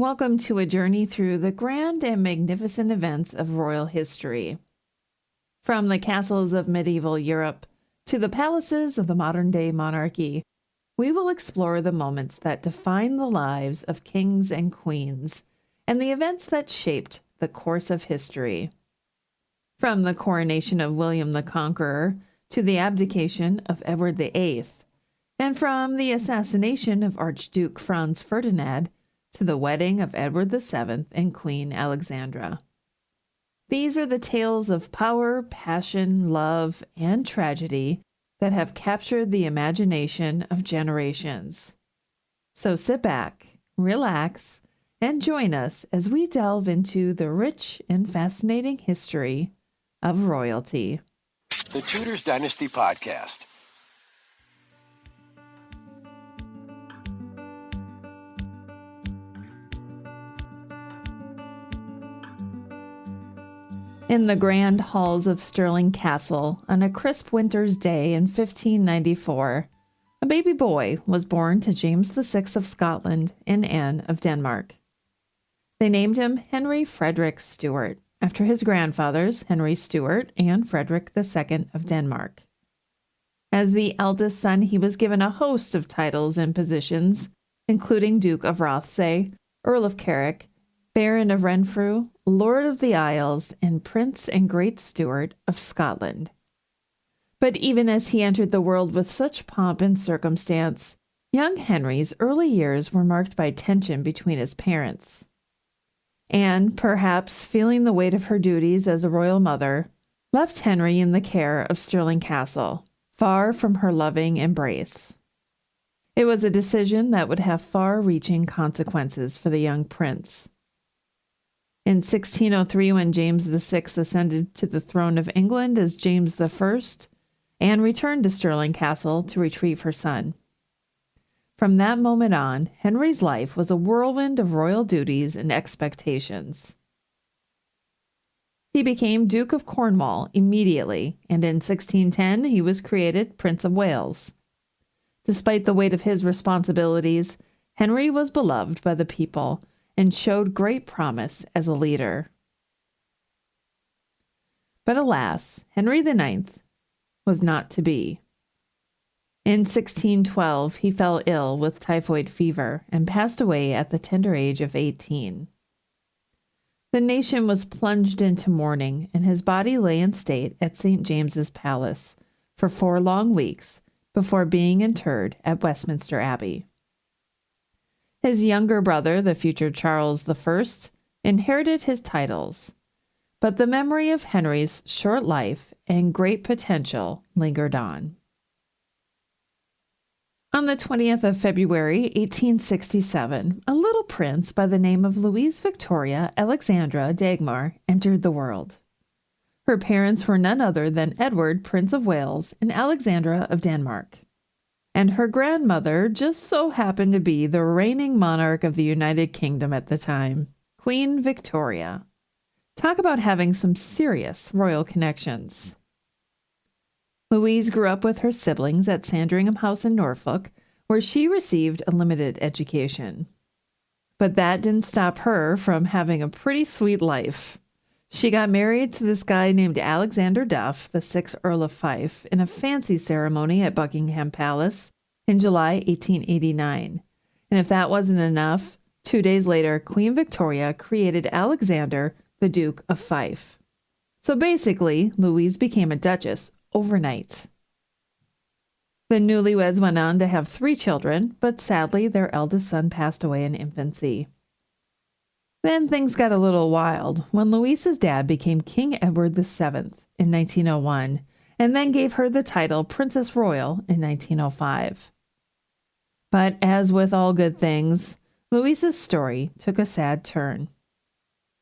Welcome to a journey through the grand and magnificent events of royal history. From the castles of medieval Europe to the palaces of the modern-day monarchy, we will explore the moments that define the lives of kings and queens and the events that shaped the course of history. From the coronation of William the Conqueror to the abdication of Edward VIII, and from the assassination of Archduke Franz Ferdinand to the wedding of Edward VII and Queen Alexandra. These are the tales of power, passion, love, and tragedy that have captured the imagination of generations. So sit back, relax, and join us as we delve into the rich and fascinating history of royalty. The Tudors Dynasty Podcast. In the grand halls of Stirling Castle, on a crisp winter's day in 1594, a baby boy was born to James VI of Scotland and Anne of Denmark. They named him Henry Frederick Stuart, after his grandfathers, Henry Stuart and Frederick II of Denmark. As the eldest son, he was given a host of titles and positions, including Duke of Rothesay, Earl of Carrick, Baron of Renfrew, Lord of the Isles, and Prince and Great Steward of Scotland. But even as he entered the world with such pomp and circumstance, young Henry's early years were marked by tension between his parents. Anne, perhaps feeling the weight of her duties as a royal mother, left Henry in the care of Stirling Castle, far from her loving embrace. It was a decision that would have far-reaching consequences for the young prince. In 1603, when James VI ascended to the throne of England as James I, Anne returned to Stirling Castle to retrieve her son. From that moment on, Henry's life was a whirlwind of royal duties and expectations. He became Duke of Cornwall immediately, and in 1610 he was created Prince of Wales. Despite the weight of his responsibilities, Henry was beloved by the people and showed great promise as a leader. But alas, Henry IX was not to be. In 1612, he fell ill with typhoid fever and passed away at the tender age of 18. The nation was plunged into mourning, and his body lay in state at St. James's Palace for 4 long weeks before being interred at Westminster Abbey. His younger brother, the future Charles I, inherited his titles, but the memory of Henry's short life and great potential lingered on. On the 20th of February, 1867, a little prince by the name of Louise Victoria Alexandra Dagmar entered the world. Her parents were none other than Edward, Prince of Wales, and Alexandra of Denmark. And her grandmother just so happened to be the reigning monarch of the United Kingdom at the time, Queen Victoria. Talk about having some serious royal connections. Louise grew up with her siblings at Sandringham House in Norfolk, where she received a limited education. But that didn't stop her from having a pretty sweet life. She got married to this guy named Alexander Duff, the 6th Earl of Fife, in a fancy ceremony at Buckingham Palace in July 1889. And if that wasn't enough, 2 days later, Queen Victoria created Alexander the Duke of Fife. So basically, Louise became a duchess overnight. The newlyweds went on to have 3 children, but sadly, their eldest son passed away in infancy. Then things got a little wild when Louise's dad became King Edward VII in 1901, and then gave her the title Princess Royal in 1905. But as with all good things, Louise's story took a sad turn.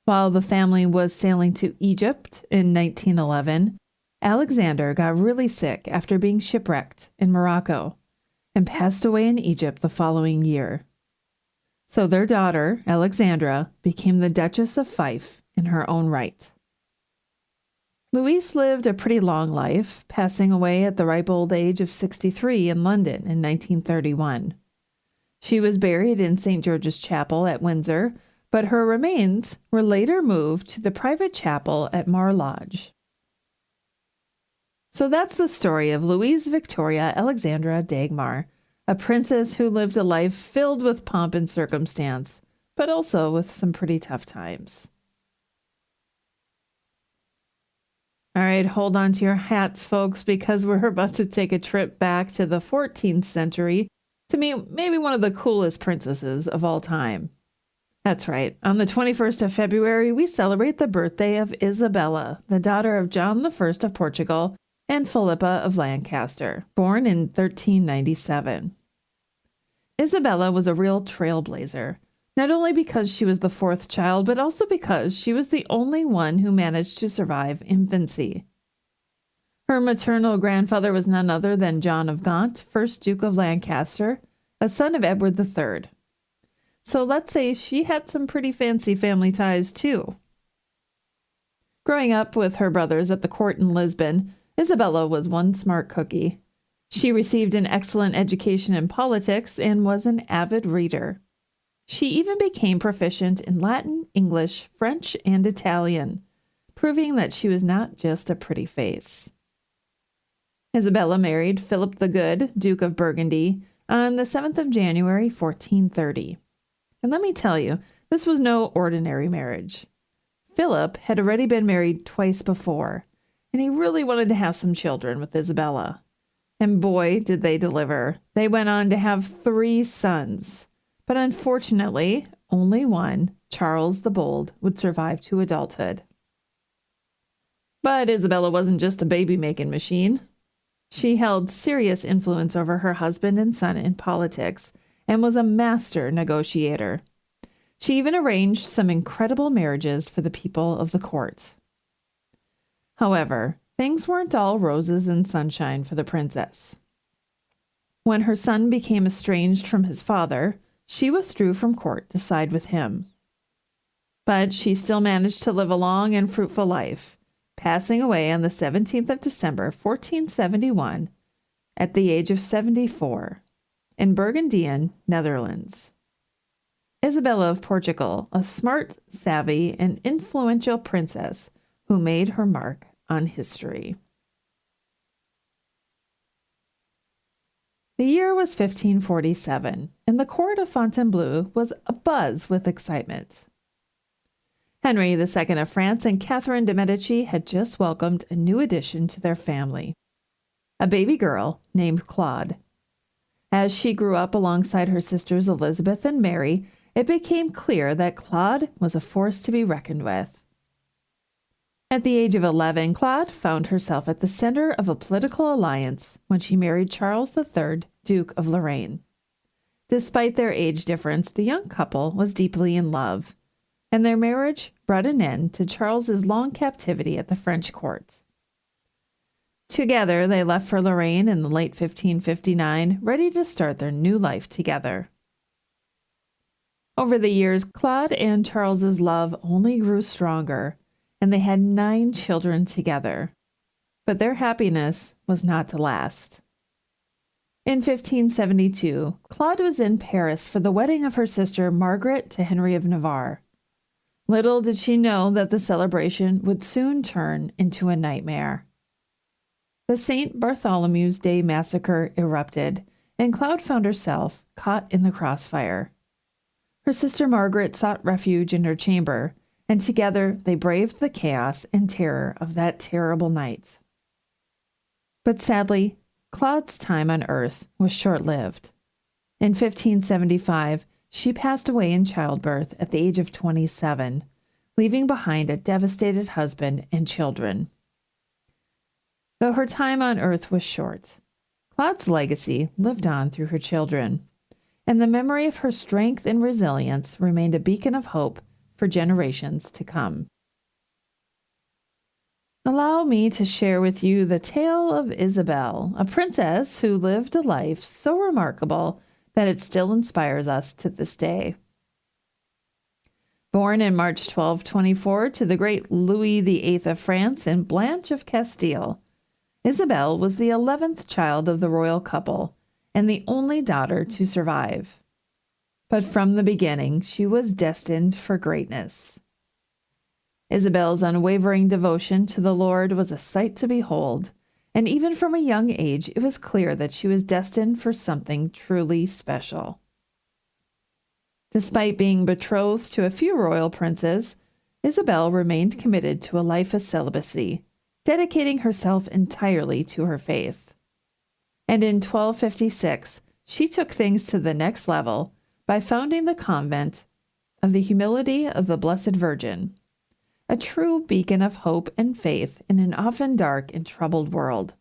While the family was sailing to Egypt in 1911, Alexander got really sick after being shipwrecked in Morocco and passed away in Egypt the following year. So their daughter, Alexandra, became the Duchess of Fife in her own right. Louise lived a pretty long life, passing away at the ripe old age of 63 in London in 1931. She was buried in St. George's Chapel at Windsor, but her remains were later moved to the private chapel at Mar Lodge. So that's the story of Louise Victoria Alexandra Dagmar, a princess who lived a life filled with pomp and circumstance, but also with some pretty tough times. All right, hold on to your hats, folks, because we're about to take a trip back to the 14th century to meet maybe one of the coolest princesses of all time. That's right. On the 21st of February, we celebrate the birthday of Isabella, the daughter of John I of Portugal and Philippa of Lancaster, born in 1397. Isabella was a real trailblazer, not only because she was the fourth child, but also because she was the only one who managed to survive infancy. Her maternal grandfather was none other than John of Gaunt, 1st Duke of Lancaster, a son of Edward III. So let's say she had some pretty fancy family ties too. Growing up with her brothers at the court in Lisbon, Isabella was one smart cookie. She received an excellent education in politics and was an avid reader. She even became proficient in Latin, English, French, and Italian, proving that she was not just a pretty face. Isabella married Philip the Good, Duke of Burgundy, on the 7th of January, 1430. And let me tell you, this was no ordinary marriage. Philip had already been married twice before, and he really wanted to have some children with Isabella. And boy, did they deliver. They went on to have 3 sons. But unfortunately, only one, Charles the Bold, would survive to adulthood. But Isabella wasn't just a baby-making machine. She held serious influence over her husband and son in politics and was a master negotiator. She even arranged some incredible marriages for the people of the court. However, things weren't all roses and sunshine for the princess. When her son became estranged from his father, she withdrew from court to side with him. But she still managed to live a long and fruitful life, passing away on the 17th of December, 1471, at the age of 74, in Burgundian, Netherlands. Isabella of Portugal, a smart, savvy, and influential princess who made her mark on history. The year was 1547, and the court of Fontainebleau was abuzz with excitement. Henry II of France and Catherine de' Medici had just welcomed a new addition to their family, a baby girl named Claude. As she grew up alongside her sisters Elizabeth and Mary, it became clear that Claude was a force to be reckoned with. At the age of 11, Claude found herself at the center of a political alliance when she married Charles III, Duke of Lorraine. Despite their age difference, the young couple was deeply in love, and their marriage brought an end to Charles's long captivity at the French court. Together, they left for Lorraine in the late 1559, ready to start their new life together. Over the years, Claude and Charles's love only grew stronger, and they had 9 children together. But their happiness was not to last. In 1572, Claude was in Paris for the wedding of her sister Margaret to Henry of Navarre. Little did she know that the celebration would soon turn into a nightmare. The St. Bartholomew's Day massacre erupted, and Claude found herself caught in the crossfire. Her sister Margaret sought refuge in her chamber, and together they braved the chaos and terror of that terrible night. But sadly, Claude's time on earth was short-lived. In 1575, she passed away in childbirth at the age of 27, leaving behind a devastated husband and children. Though her time on earth was short, Claude's legacy lived on through her children, and the memory of her strength and resilience remained a beacon of hope for generations to come. Allow me to share with you the tale of Isabel, a princess who lived a life so remarkable that it still inspires us to this day. Born in March 1224 to the great Louis VIII of France and Blanche of Castile, Isabel was the 11th child of the royal couple and the only daughter to survive. But from the beginning, she was destined for greatness. Isabel's unwavering devotion to the Lord was a sight to behold, and even from a young age it was clear that she was destined for something truly special. Despite being betrothed to a few royal princes, Isabel remained committed to a life of celibacy, dedicating herself entirely to her faith. And in 1256, she took things to the next level by founding the convent of the Humility of the Blessed Virgin, a true beacon of hope and faith in an often dark and troubled world.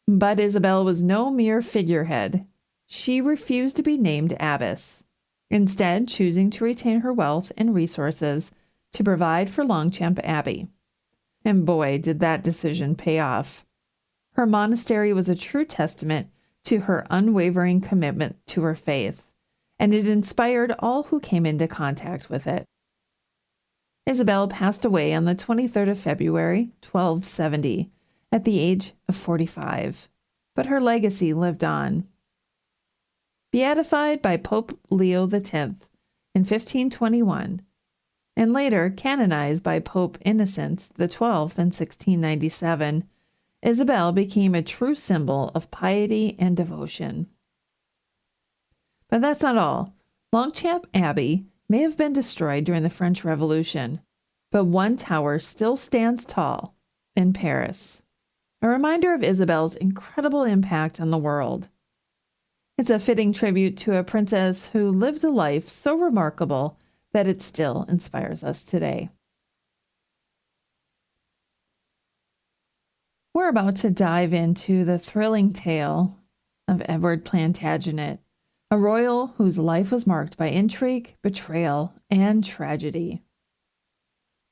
But Isabel was no mere figurehead. She refused to be named abbess, instead choosing to retain her wealth and resources to provide for Longchamp Abbey. And boy, did that decision pay off. Her monastery was a true testament to her unwavering commitment to her faith, and it inspired all who came into contact with it. Isabel passed away on the 23rd of February, 1270, at the age of 45, but her legacy lived on. Beatified by Pope Leo X in 1521, and later canonized by Pope Innocent XII in 1697, Isabel became a true symbol of piety and devotion. But that's not all. Longchamp Abbey may have been destroyed during the French Revolution, but one tower still stands tall in Paris, a reminder of Isabel's incredible impact on the world. It's a fitting tribute to a princess who lived a life so remarkable that it still inspires us today. We're about to dive into the thrilling tale of Edward Plantagenet, a royal whose life was marked by intrigue, betrayal, and tragedy.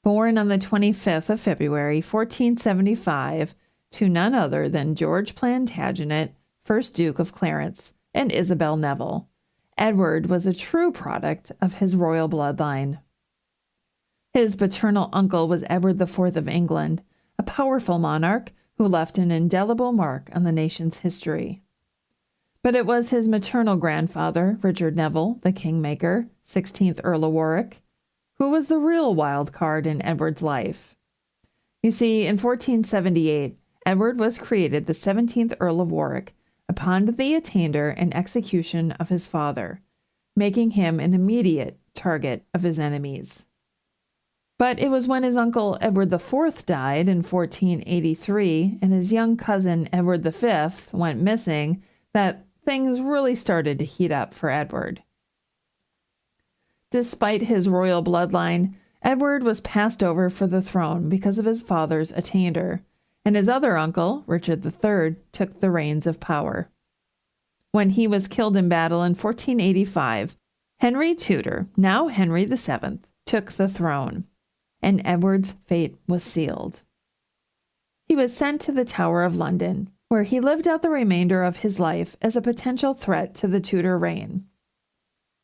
Born on the 25th of February, 1475, to none other than George Plantagenet, 1st Duke of Clarence, and Isabel Neville, Edward was a true product of his royal bloodline. His paternal uncle was Edward IV of England, a powerful monarch who left an indelible mark on the nation's history. But it was his maternal grandfather, Richard Neville, the Kingmaker, 16th Earl of Warwick, who was the real wild card in Edward's life. You see, in 1478, Edward was created the 17th Earl of Warwick upon the attainder and execution of his father, making him an immediate target of his enemies. But it was when his uncle Edward IV died in 1483 and his young cousin Edward V went missing that things really started to heat up for Edward. Despite his royal bloodline, Edward was passed over for the throne because of his father's attainder, and his other uncle, Richard III, took the reins of power. When he was killed in battle in 1485, Henry Tudor, now Henry VII, took the throne, and Edward's fate was sealed. He was sent to the Tower of London, where he lived out the remainder of his life as a potential threat to the Tudor reign.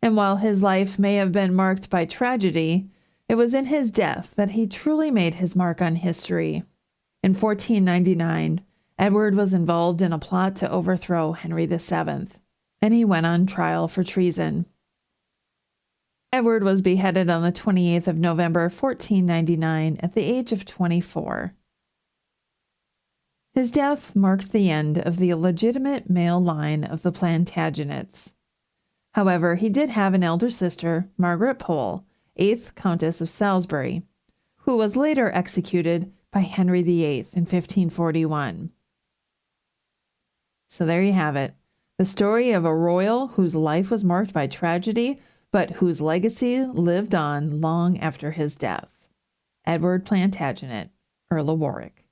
And while his life may have been marked by tragedy, it was in his death that he truly made his mark on history. In 1499, Edward was involved in a plot to overthrow Henry VII, and he went on trial for treason. Edward was beheaded on the 28th of November, 1499, at the age of 24. His death marked the end of the illegitimate male line of the Plantagenets. However, he did have an elder sister, Margaret Pole, 8th Countess of Salisbury, who was later executed by Henry VIII in 1541. So there you have it, the story of a royal whose life was marked by tragedy, but whose legacy lived on long after his death. Edward Plantagenet, Earl of Warwick.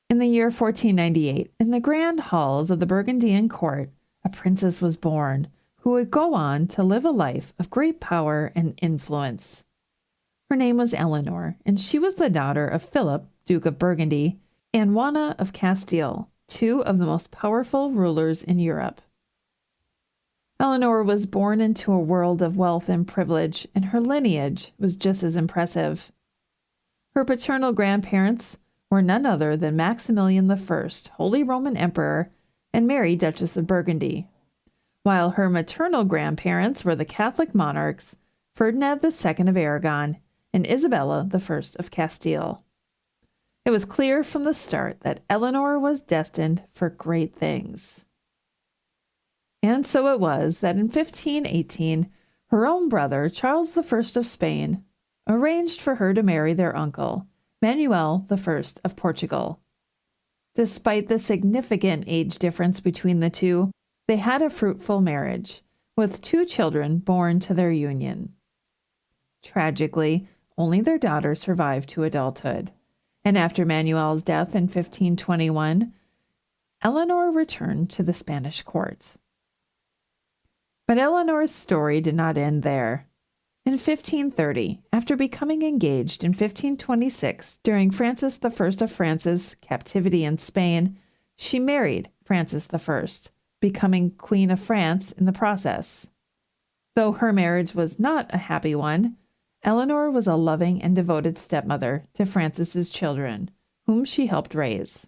In the year 1498, in the grand halls of the Burgundian court, a princess was born who would go on to live a life of great power and influence. Her name was Eleanor, and she was the daughter of Philip, Duke of Burgundy, and Juana of Castile, two of the most powerful rulers in Europe. Eleanor was born into a world of wealth and privilege, and her lineage was just as impressive. Her paternal grandparents were none other than Maximilian I, Holy Roman Emperor, and Mary, Duchess of Burgundy, while her maternal grandparents were the Catholic monarchs Ferdinand II of Aragon and Isabella I of Castile. It was clear from the start that Eleanor was destined for great things. And so it was that in 1518, her own brother, Charles I of Spain, arranged for her to marry their uncle, Manuel I of Portugal. Despite the significant age difference between the two, they had a fruitful marriage, with 2 children born to their union. Tragically, only their daughter survived to adulthood, and after Manuel's death in 1521, Eleanor returned to the Spanish court. But Eleanor's story did not end there. In 1530, after becoming engaged in 1526 during Francis I of France's captivity in Spain, she married Francis I, becoming Queen of France in the process. Though her marriage was not a happy one, Eleanor was a loving and devoted stepmother to Francis's children, whom she helped raise.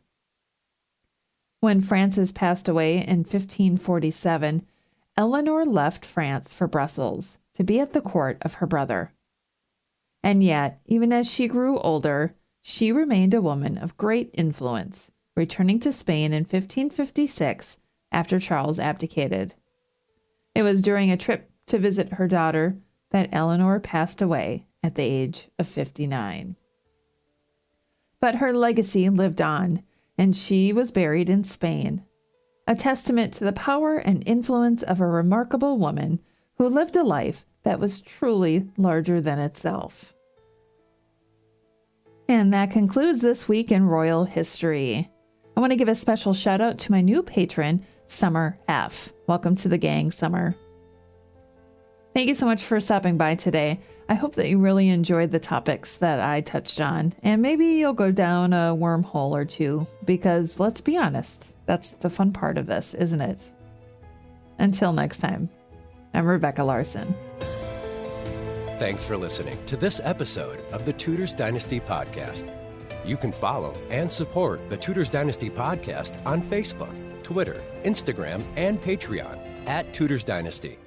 When Francis passed away in 1547, Eleanor left France for Brussels to be at the court of her brother. And yet, even as she grew older, she remained a woman of great influence, returning to Spain in 1556 after Charles abdicated. It was during a trip to visit her daughter that Eleanor passed away at the age of 59. But her legacy lived on, and she was buried in Spain, a testament to the power and influence of a remarkable woman who lived a life that was truly larger than itself. And that concludes this week in Royal History. I want to give a special shout out to my new patron, Summer F. Welcome to the gang, Summer. Thank you so much for stopping by today. I hope that you really enjoyed the topics that I touched on, and maybe you'll go down a wormhole or two, because let's be honest, that's the fun part of this, isn't it? Until next time, I'm Rebecca Larson. Thanks for listening to this episode of the Tudors Dynasty Podcast. You can follow and support the Tudors Dynasty Podcast on Facebook, Twitter, Instagram, and Patreon @Tudors Dynasty.